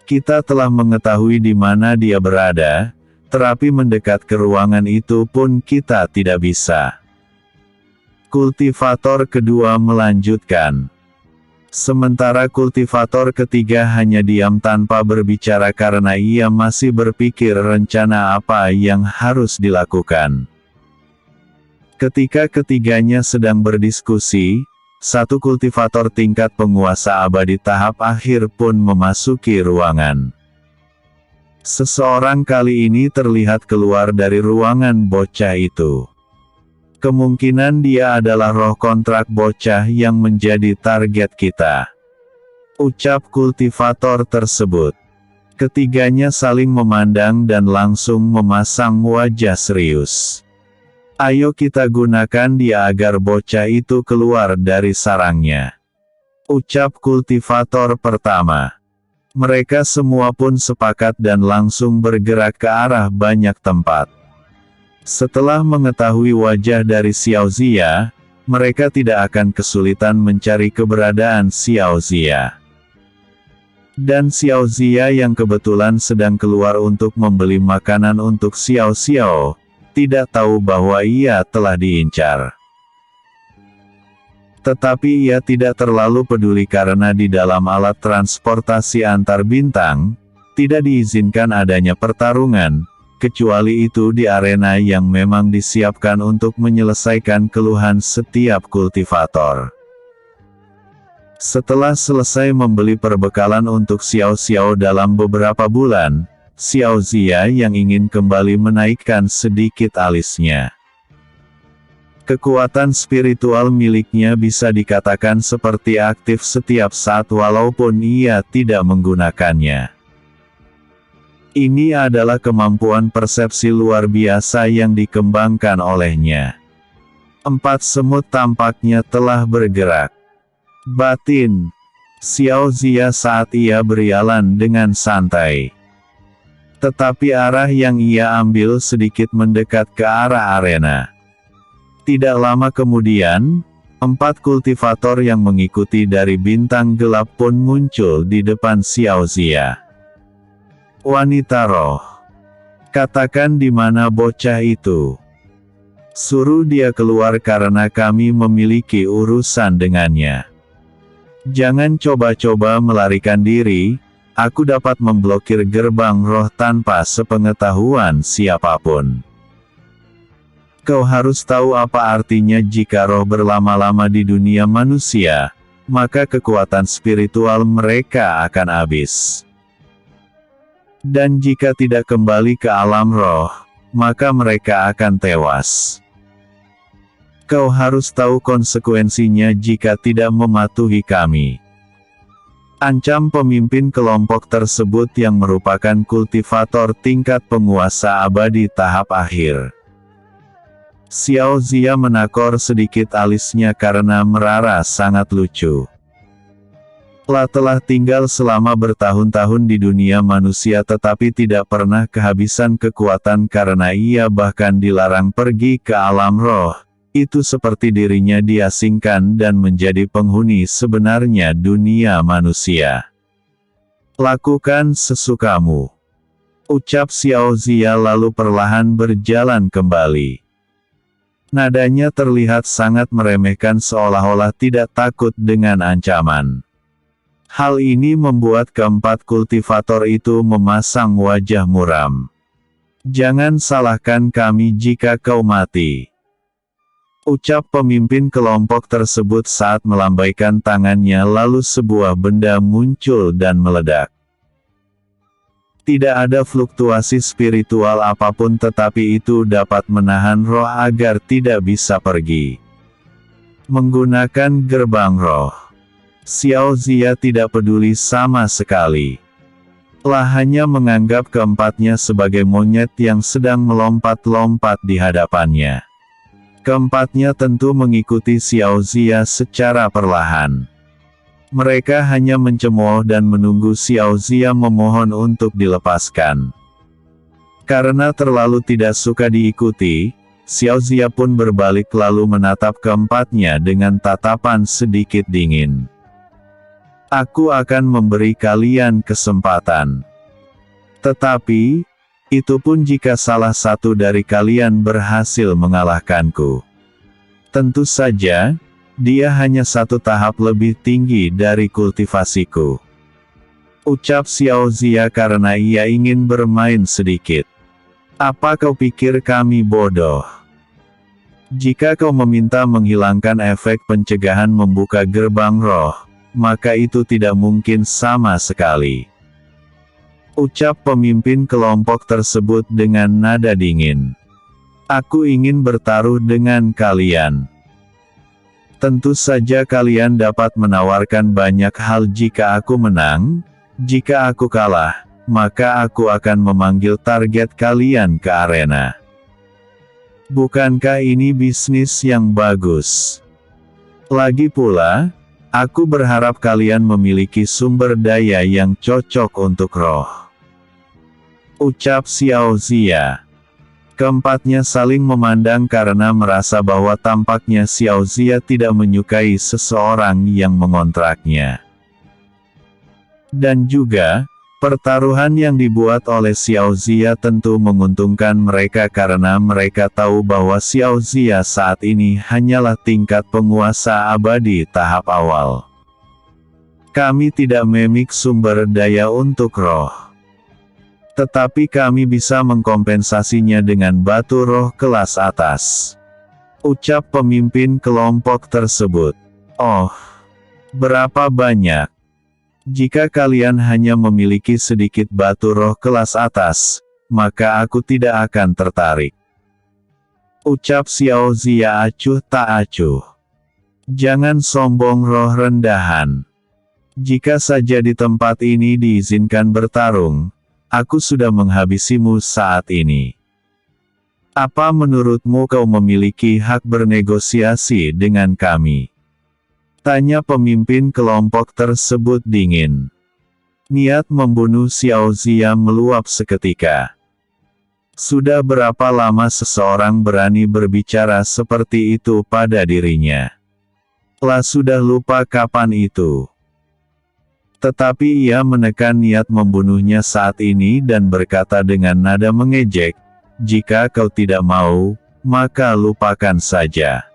Kita telah mengetahui di mana dia berada, tetapi mendekat ke ruangan itu pun kita tidak bisa. Kultivator kedua melanjutkan. Sementara kultivator ketiga hanya diam tanpa berbicara karena ia masih berpikir rencana apa yang harus dilakukan. Ketika ketiganya sedang berdiskusi, satu kultivator tingkat penguasa abadi tahap akhir pun memasuki ruangan. Seseorang kali ini terlihat keluar dari ruangan bocah itu. Kemungkinan dia adalah roh kontrak bocah yang menjadi target kita. Ucap kultivator tersebut. Ketiganya saling memandang dan langsung memasang wajah serius. Ayo kita gunakan dia agar bocah itu keluar dari sarangnya. Ucap kultivator pertama. Mereka semua pun sepakat dan langsung bergerak ke arah banyak tempat. Setelah mengetahui wajah dari Xiao Zia, mereka tidak akan kesulitan mencari keberadaan Xiao Zia. Dan Xiao Zia yang kebetulan sedang keluar untuk membeli makanan untuk Xiao Xiao, tidak tahu bahwa ia telah diincar. Tetapi ia tidak terlalu peduli karena di dalam alat transportasi antar bintang, tidak diizinkan adanya pertarungan, kecuali itu di arena yang memang disiapkan untuk menyelesaikan keluhan setiap kultivator. Setelah selesai membeli perbekalan untuk Xiao Xiao dalam beberapa bulan, Xiao Zia yang ingin kembali menaikkan sedikit alisnya. Kekuatan spiritual miliknya bisa dikatakan seperti aktif setiap saat walaupun ia tidak menggunakannya. Ini adalah kemampuan persepsi luar biasa yang dikembangkan olehnya. 4 semut tampaknya telah bergerak. Batin Xiao Zia saat ia berjalan dengan santai. Tetapi arah yang ia ambil sedikit mendekat ke arah arena. Tidak lama kemudian, 4 kultivator yang mengikuti dari bintang gelap pun muncul di depan Xiao Zia. Wanita roh. Katakan di mana bocah itu. Suruh dia keluar karena kami memiliki urusan dengannya. Jangan coba-coba melarikan diri. Aku dapat memblokir gerbang roh tanpa sepengetahuan siapapun. Kau harus tahu apa artinya jika roh berlama-lama di dunia manusia, maka kekuatan spiritual mereka akan habis. Dan jika tidak kembali ke alam roh, maka mereka akan tewas. Kau harus tahu konsekuensinya jika tidak mematuhi kami. Ancam pemimpin kelompok tersebut yang merupakan kultivator tingkat penguasa abadi tahap akhir. Xiao Zia menakor sedikit alisnya karena merara sangat lucu. Telah tinggal selama bertahun-tahun di dunia manusia tetapi tidak pernah kehabisan kekuatan karena ia bahkan dilarang pergi ke alam roh. Itu seperti dirinya diasingkan dan menjadi penghuni sebenarnya dunia manusia. Lakukan sesukamu, ucap Xiao Zia lalu perlahan berjalan kembali. Nadanya terlihat sangat meremehkan seolah-olah tidak takut dengan ancaman. Hal ini membuat keempat kultivator itu memasang wajah muram. Jangan salahkan kami jika kau mati, ucap pemimpin kelompok tersebut saat melambaikan tangannya lalu sebuah benda muncul dan meledak. Tidak ada fluktuasi spiritual apapun tetapi itu dapat menahan roh agar tidak bisa pergi. Menggunakan gerbang roh, Xiao Zia tidak peduli sama sekali. Hanya menganggap keempatnya sebagai monyet yang sedang melompat-lompat di hadapannya. Keempatnya tentu mengikuti Xiao Zia secara perlahan. Mereka hanya mencemooh dan menunggu Xiao Zia memohon untuk dilepaskan. Karena terlalu tidak suka diikuti, Xiao Zia pun berbalik lalu menatap keempatnya dengan tatapan sedikit dingin. Aku akan memberi kalian kesempatan. Tetapi, itu pun jika salah satu dari kalian berhasil mengalahkanku. Tentu saja, dia hanya satu tahap lebih tinggi dari kultivasiku, ucap Xiao Zia karena ia ingin bermain sedikit. Apa kau pikir kami bodoh? Jika kau meminta menghilangkan efek pencegahan membuka gerbang roh, maka itu tidak mungkin sama sekali, ucap pemimpin kelompok tersebut dengan nada dingin. Aku ingin bertaruh dengan kalian. Tentu saja kalian dapat menawarkan banyak hal jika aku menang. Jika aku kalah, maka aku akan memanggil target kalian ke arena. Bukankah ini bisnis yang bagus? Lagi pula, aku berharap kalian memiliki sumber daya yang cocok untuk roh, ucap Xiao Zia. Keempatnya saling memandang karena merasa bahwa tampaknya Xiao Zia tidak menyukai seseorang yang mengontraknya. Dan juga, pertaruhan yang dibuat oleh Xiao Zia tentu menguntungkan mereka karena mereka tahu bahwa Xiao Zia saat ini hanyalah tingkat penguasa abadi tahap awal. Kami tidak memiliki sumber daya untuk roh. Tetapi kami bisa mengkompensasinya dengan batu roh kelas atas, ucap pemimpin kelompok tersebut. Oh, berapa banyak? Jika kalian hanya memiliki sedikit batu roh kelas atas, maka aku tidak akan tertarik, ucap Xiao Zia acuh tak acuh. Jangan sombong roh rendahan. Jika saja di tempat ini diizinkan bertarung, aku sudah menghabisimu saat ini. Apa menurutmu kau memiliki hak bernegosiasi dengan kami? Tanya pemimpin kelompok tersebut dingin. Niat membunuh Xiao Zia meluap seketika. Sudah berapa lama seseorang berani berbicara seperti itu pada dirinya? Sudah lupa kapan itu. Tetapi ia menekan niat membunuhnya saat ini dan berkata dengan nada mengejek, jika kau tidak mau, maka lupakan saja.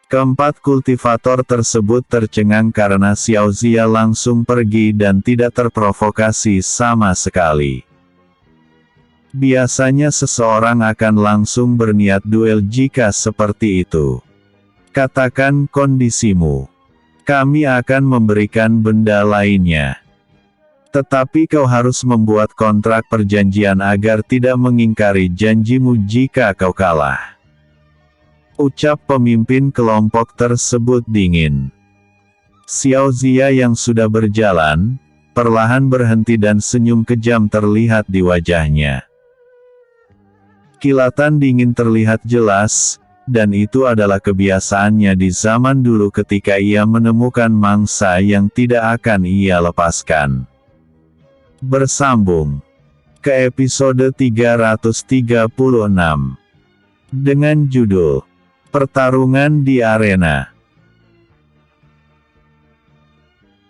Keempat kultivator tersebut tercengang karena Xiao Zia langsung pergi dan tidak terprovokasi sama sekali. Biasanya seseorang akan langsung berniat duel jika seperti itu. Katakan kondisimu. Kami akan memberikan benda lainnya. Tetapi kau harus membuat kontrak perjanjian agar tidak mengingkari janjimu jika kau kalah, ucap pemimpin kelompok tersebut dingin. Xiao Zia yang sudah berjalan, perlahan berhenti dan senyum kejam terlihat di wajahnya. Kilatan dingin terlihat jelas, dan itu adalah kebiasaannya di zaman dulu ketika ia menemukan mangsa yang tidak akan ia lepaskan. Bersambung ke episode 336 dengan judul Pertarungan di arena.